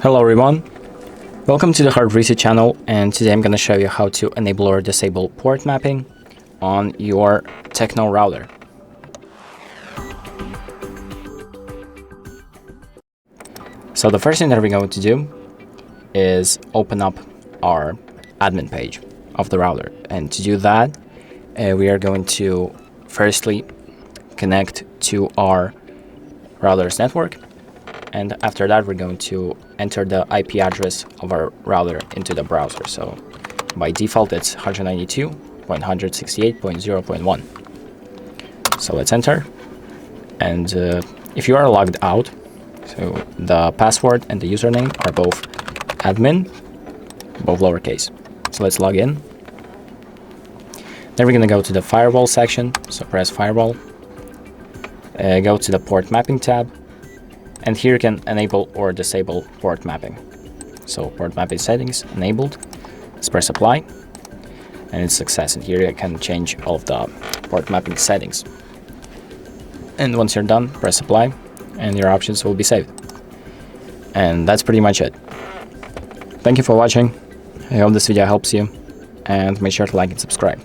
Hello everyone, welcome to the Hard Reset channel, and today I'm going to show you how to enable or disable port mapping on your TECNO router. So the first thing that we're going to do is open up our admin page of the router, and to do that we are going to firstly connect to our router's network, and after that we're going to enter the IP address of our router into the browser. So by default it's 192.168.0.1. So let's enter, and if you are logged out, so the password and the username are both admin, both lowercase. So let's log in. Then we're going to go to the Firewall section, so press Firewall, go to the port mapping tab, and here you can enable or disable port mapping. So port mapping settings enabled. Let's press apply, and it's success. And here you can change all of the port mapping settings. And once you're done, press apply, and your options will be saved. And that's pretty much it. Thank you for watching. I hope this video helps you, and make sure to like and subscribe.